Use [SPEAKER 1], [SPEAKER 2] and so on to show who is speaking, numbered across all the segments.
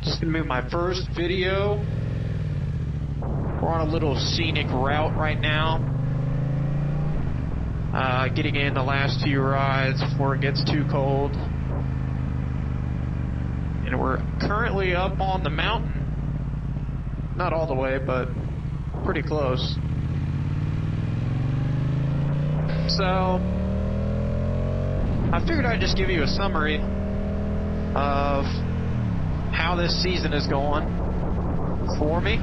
[SPEAKER 1] This is going to be my first video. We're on a little scenic route right now. Getting in the last few rides before it gets too cold. And we're currently up on the mountain. Not all the way, but pretty close. So, I figured I'd just give you a summary of how this season is going for me.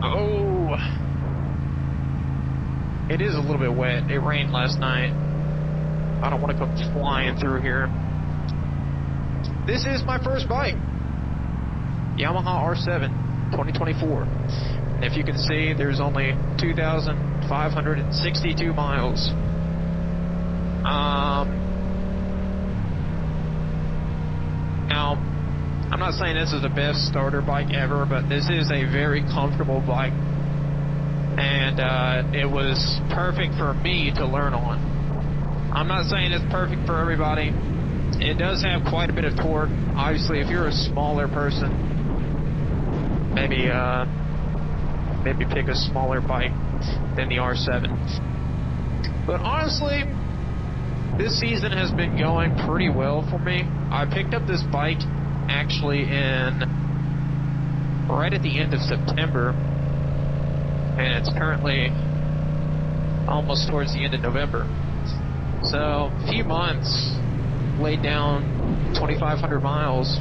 [SPEAKER 1] Oh, it is a little bit wet. It rained last night. I don't want to come flying through here. This is my first bike. Yamaha R7 2024. And if you can see, there's only 2,562 miles. Now, I'm not saying this is the best starter bike ever, but this is a very comfortable bike. And it was perfect for me to learn on. I'm not saying it's perfect for everybody. It does have quite a bit of torque. Obviously, if you're a smaller person, maybe pick a smaller bike than the R7. But honestly, this season has been going pretty well for me. I picked up this bike actually right at the end of September, and it's currently almost towards the end of November. So, a few months, laid down 2,500 miles.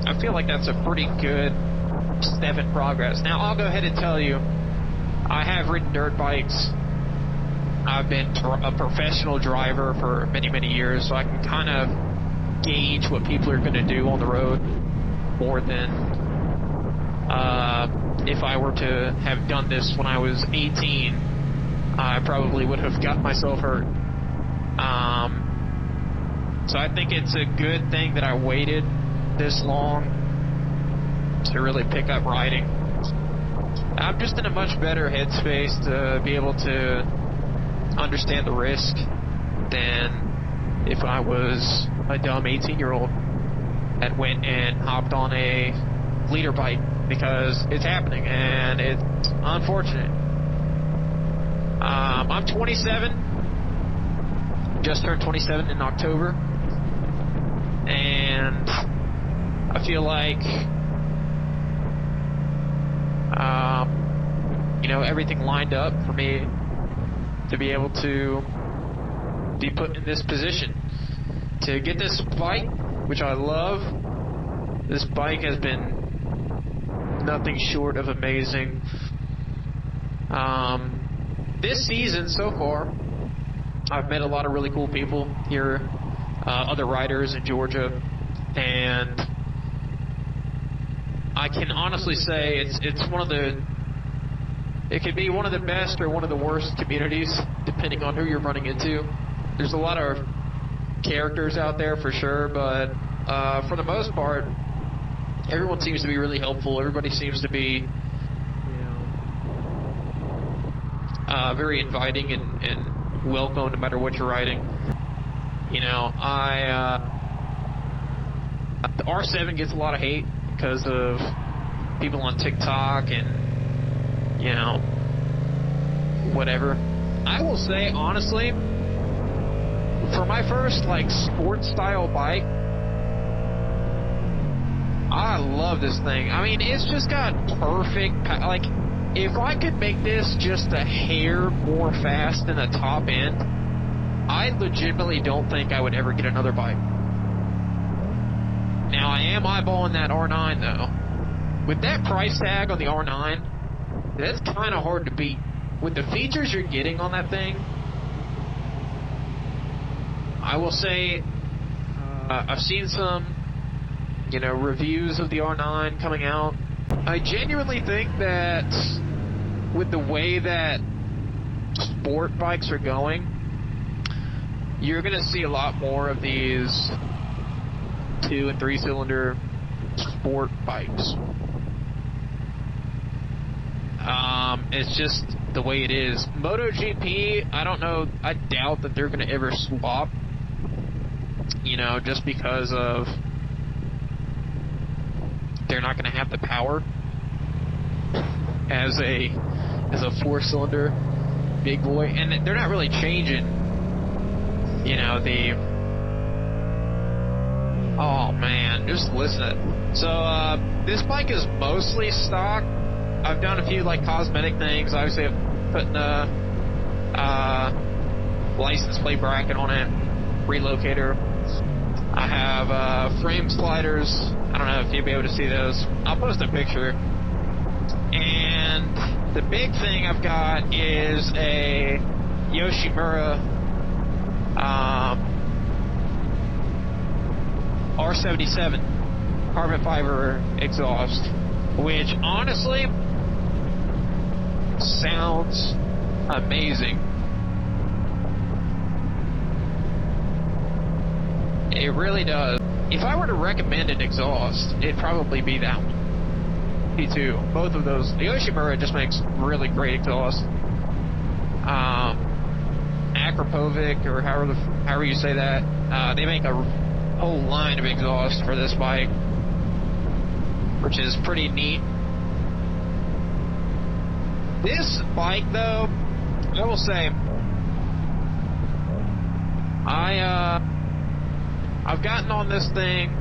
[SPEAKER 1] I feel like that's a pretty good step in progress. Now, I'll go ahead and tell you, I have ridden dirt bikes. I've been a professional driver for many, many years, so I can kind of gauge what people are going to do on the road more than if I were to have done this when I was 18. I probably would have got myself hurt. So I think it's a good thing that I waited this long to really pick up riding. I'm just in a much better headspace to be able to understand the risk than if I was a dumb 18-year-old that went and hopped on a leader bike, because it's happening and it's unfortunate. I'm 27, just turned 27 in October, and I feel like everything lined up for me to be able to be put in this position to get this bike, which I love. This bike has been nothing short of amazing. This season so far, I've met a lot of really cool people here, other riders in Georgia, and I can honestly say it could be one of the best or one of the worst communities, depending on who you're running into. There's a lot of characters out there for sure, but for the most part, everyone seems to be really helpful. Everybody seems to be, very inviting and welcome no matter what you're riding. The R7 gets a lot of hate because of people on TikTok and whatever. I will say, honestly, for my first, sports style bike, I love this thing. I mean, it's just got perfect, if I could make this just a hair more fast than the top end, I legitimately don't think I would ever get another bike. Now, I am eyeballing that R9, though. With that price tag on the R9, that's kind of hard to beat. With the features you're getting on that thing, I will say, I've seen some, reviews of the R9 coming out. I genuinely think that with the way that sport bikes are going, you're going to see a lot more of these 2- and 3-cylinder sport bikes. It's just the way it is. MotoGP, I don't know, I doubt that they're going to ever swap you know, just because of they're not going to have the power as a 4-cylinder big boy, and they're not really changing, you know, oh man, just listen to it. So this bike is mostly stock. I've done a few like cosmetic things. Obviously I've put a license plate bracket on it, relocator. I have frame sliders. I don't know if you'll be able to see those. I'll post a picture. And the big thing I've got is a Yoshimura R77 carbon fiber exhaust, which honestly sounds amazing. It really does. If I were to recommend an exhaust, it'd probably be that one. P2. Both of those. The Yoshimura just makes really great exhaust. Akrapovic, or however you say that, they make a whole line of exhaust for this bike, which is pretty neat. This bike, though, I will say, I've gotten on this thing.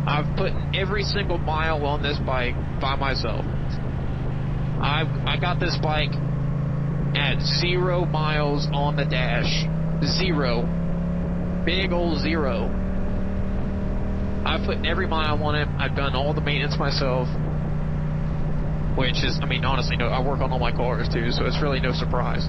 [SPEAKER 1] I've put every single mile on this bike by myself. I got this bike at 0 miles on the dash. 0. Big old 0. I've put every mile on it. I've done all the maintenance myself. Which is, I mean, honestly, no, I work on all my cars too, so it's really no surprise.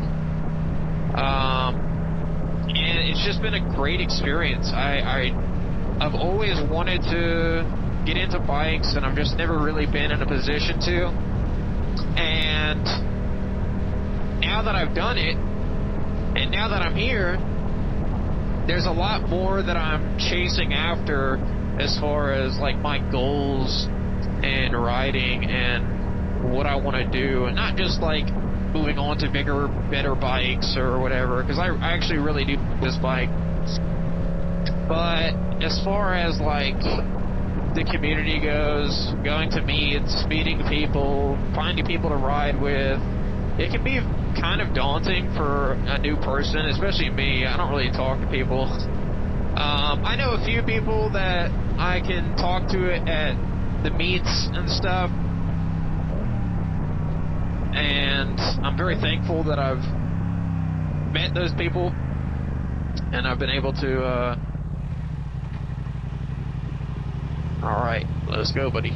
[SPEAKER 1] And it's just been a great experience. I've always wanted to get into bikes, and I've just never really been in a position to. And now that I've done it, and now that I'm here, there's a lot more that I'm chasing after as far as like my goals and riding and what I want to do, and not just like moving on to bigger, better bikes or whatever, because I actually really do this bike. But as far as like the community goes, going to meets, meeting people, finding people to ride with, it can be kind of daunting for a new person, especially me. I don't really talk to people. I know a few people that I can talk to at the meets and stuff, and I'm very thankful that I've met those people, and I've been able to alright, let's go, buddy.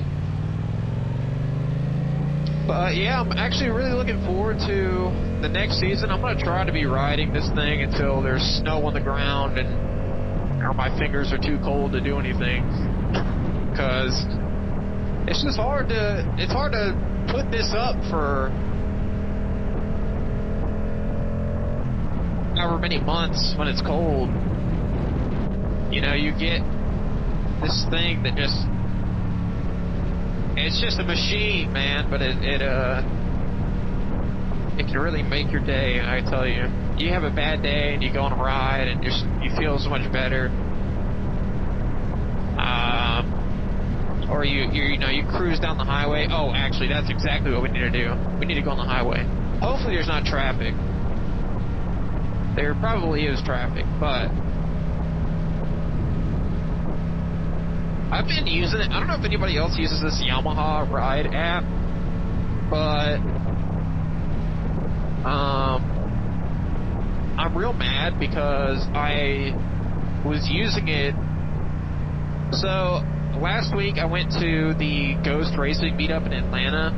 [SPEAKER 1] But yeah, I'm actually really looking forward to the next season. I'm going to try to be riding this thing until there's snow on the ground and or my fingers are too cold to do anything, because it's just hard to put this up for however many months when it's cold. You know, you get this thing that it's just a machine, man, but it can really make your day. I tell you, you have a bad day and you go on a ride and you feel so much better. Or you cruise down the highway. Oh, actually, that's exactly what we need to do. We need to go on the highway. Hopefully there's not traffic. There probably is traffic, but I've been using it. I don't know if anybody else uses this Yamaha Ride app, but I'm real mad because I was using it. So last week I went to the Ghost Racing meetup in Atlanta,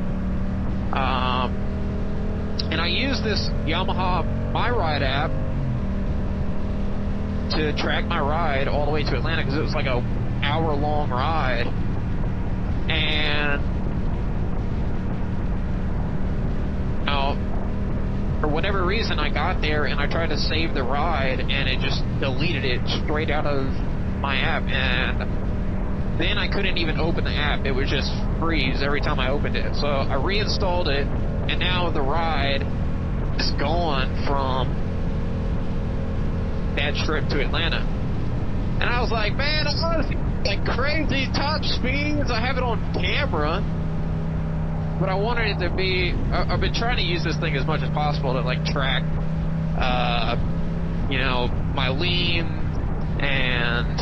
[SPEAKER 1] and I used this Yamaha My Ride app to track my ride all the way to Atlanta, because it was like a hour-long ride, and for whatever reason I got there and I tried to save the ride and it just deleted it straight out of my app, and then I couldn't even open the app. It would just freeze every time I opened it. So I reinstalled it, and now the ride is gone from that trip to Atlanta. And I was like, man, I was like crazy top speeds. I have it on camera, but I wanted it to be. I've been trying to use this thing as much as possible to like track, you know, my lean and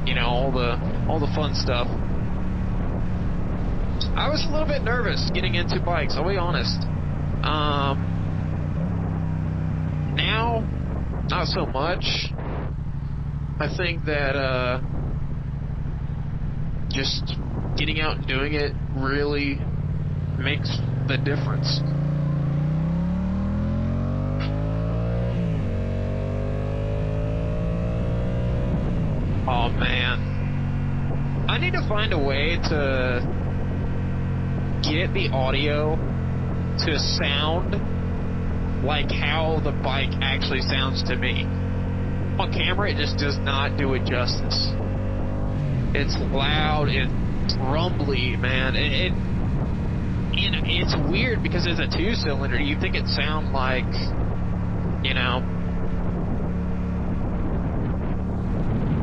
[SPEAKER 1] you know all the fun stuff. I was a little bit nervous getting into bikes. I'll be honest. Now, not so much. I think that just getting out and doing it really makes the difference. Oh man, I need to find a way to get the audio to sound like how the bike actually sounds to me. On camera, it just does not do it justice. It's loud, it's rumbly, man. It's weird because it's a 2-cylinder. You think it sound like, you know,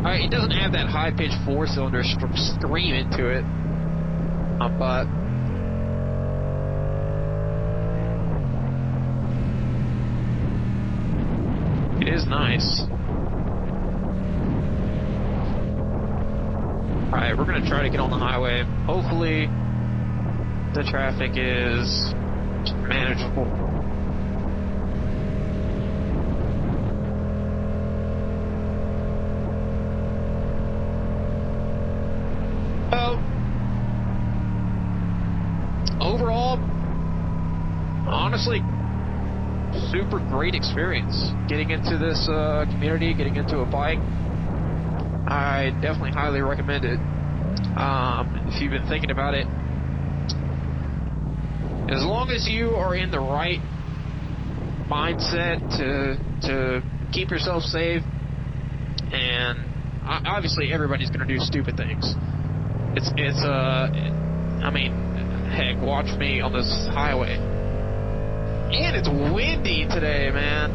[SPEAKER 1] it doesn't have that high-pitched 4-cylinder scream into it, but it is nice. Alright, we're gonna try to get on the highway. Hopefully, the traffic is manageable. So, overall, honestly, super great experience getting into this community, getting into a bike. I definitely highly recommend it. If you've been thinking about it, as long as you are in the right mindset to keep yourself safe, and obviously everybody's going to do stupid things. I mean, heck, watch me on this highway. And it's windy today, man.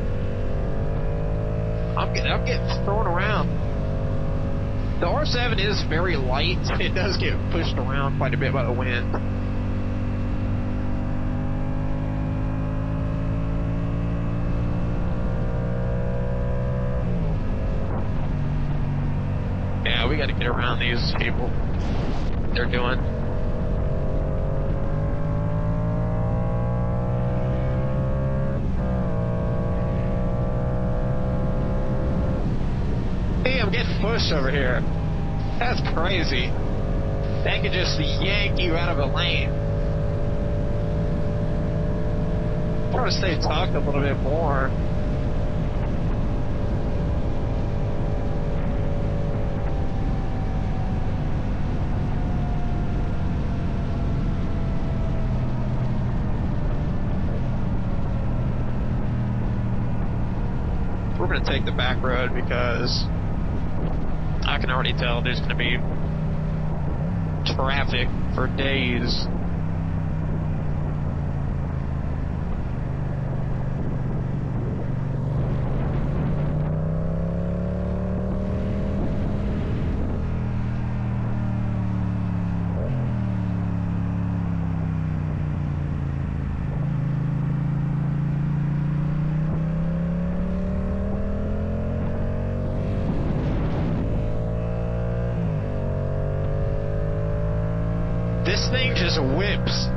[SPEAKER 1] I'm getting thrown around. The R7 is very light. It does get pushed around quite a bit by the wind. Yeah, we got to get around these people. They're doing. I'm getting pushed over here. That's crazy. That could just yank you out of a lane. I want to stay tucked a little bit more. We're going to take the back road because I can already tell there's going to be traffic for days. This thing just whips.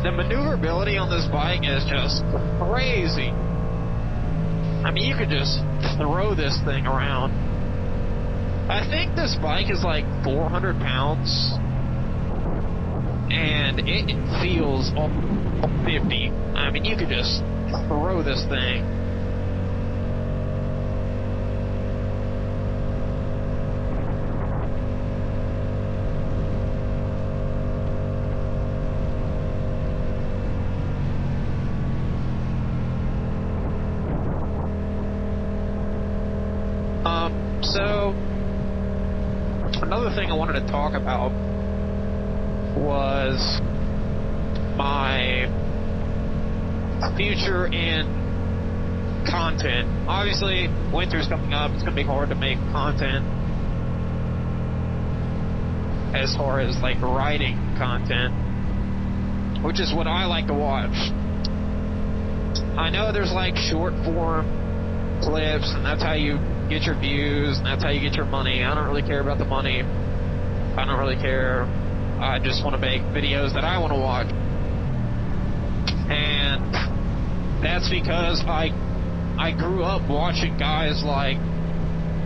[SPEAKER 1] The maneuverability on this bike is just crazy. I mean, you could just throw this thing around. I think this bike is like 400 pounds, and it feels 50. I mean, you could just throw this thing. So, another thing I wanted to talk about was my future in content. Obviously, winter's coming up. It's going to be hard to make content as far as like riding content, which is what I like to watch. I know there's like short form clips, and that's how you get your views, and that's how you get your money. I don't really care about the money. I don't really care. I just want to make videos that I want to watch. And that's because I grew up watching guys like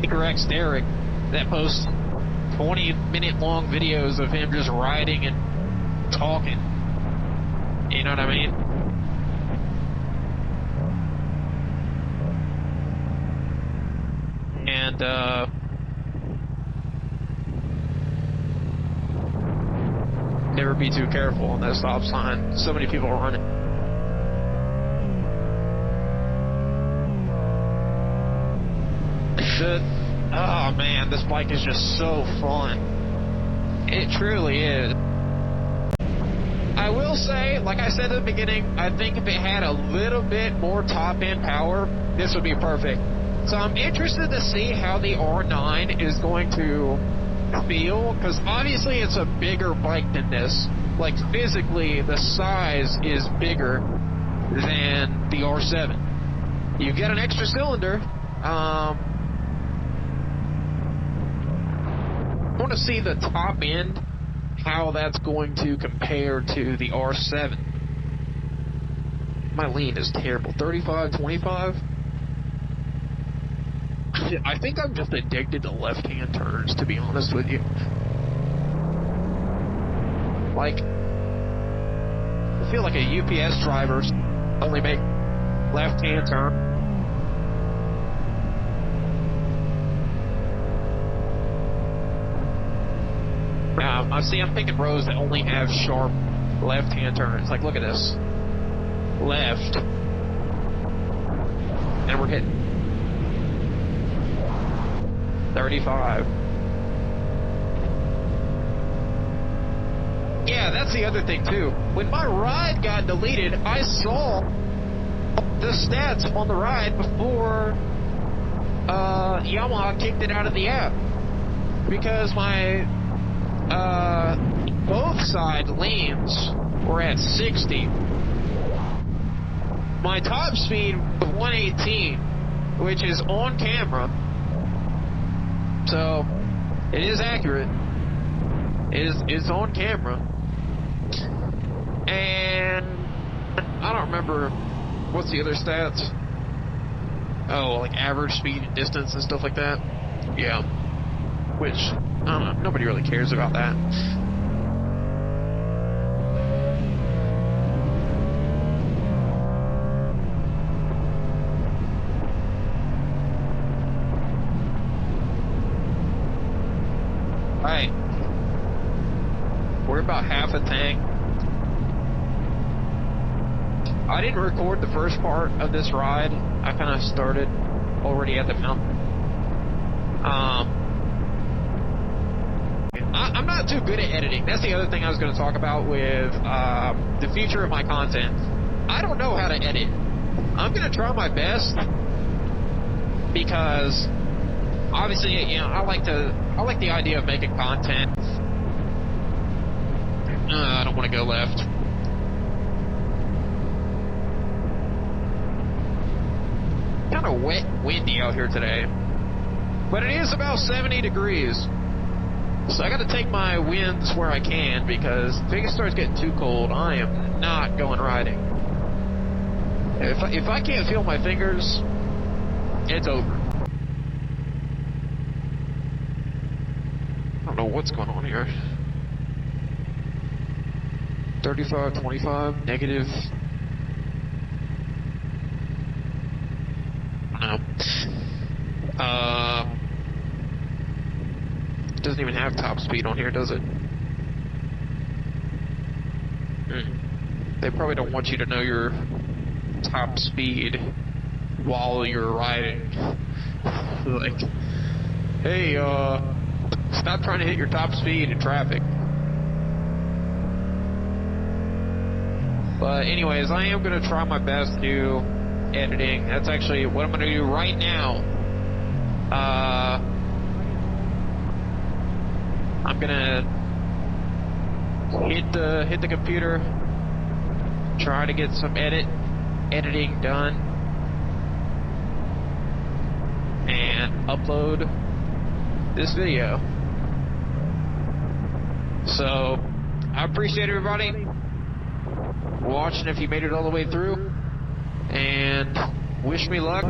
[SPEAKER 1] X Derek that post 20-minute long videos of him just riding and talking. You know what I mean? And never be too careful on that stop sign. So many people are running. Oh man, this bike is just so fun. It truly is. I will say, like I said at the beginning, I think if it had a little bit more top-end power, this would be perfect. So I'm interested to see how the R9 is going to feel, because obviously it's a bigger bike than this. Like physically, the size is bigger than the R7. You get an extra cylinder. I want to see the top end, how that's going to compare to the R7. My lean is terrible. 35, 25? I think I'm just addicted to left-hand turns, to be honest with you. Like, I feel like a UPS driver only make left-hand turn. I see I'm picking roads that only have sharp left-hand turns. Like, look at this. Left. And we're hitting 35. Yeah, that's the other thing, too. When my ride got deleted, I saw the stats on the ride before Yamaha kicked it out of the app. Because my both side lanes were at 60. My top speed was 118, which is on camera. So it is accurate. It's on camera. And I don't remember what's the other stats. Oh, like average speed and distance and stuff like that. Yeah. Which, I don't know, nobody really cares about that. Alright. We're about half a tank. I didn't record the first part of this ride. I kind of started already at the mountain. I'm not too good at editing. That's the other thing I was going to talk about with the future of my content. I don't know how to edit. I'm going to try my best because obviously, you know, I like the idea of making content. I don't want to go left. Kind of wet, windy out here today, but it is about 70 degrees. So I got to take my winds where I can, because if it starts getting too cold, I am not going riding. If I can't feel my fingers, it's over. I don't know what's going on here. 35, 25, negative. No. Doesn't even have top speed on here, does it? They probably don't want you to know your top speed while you're riding. Like, hey, stop trying to hit your top speed in traffic. But anyways, I am going to try my best to editing. That's actually what I'm going to do right now. I'm going to hit the computer, try to get some editing done, and upload this video. So I appreciate everybody watching if you made it all the way through, and wish me luck.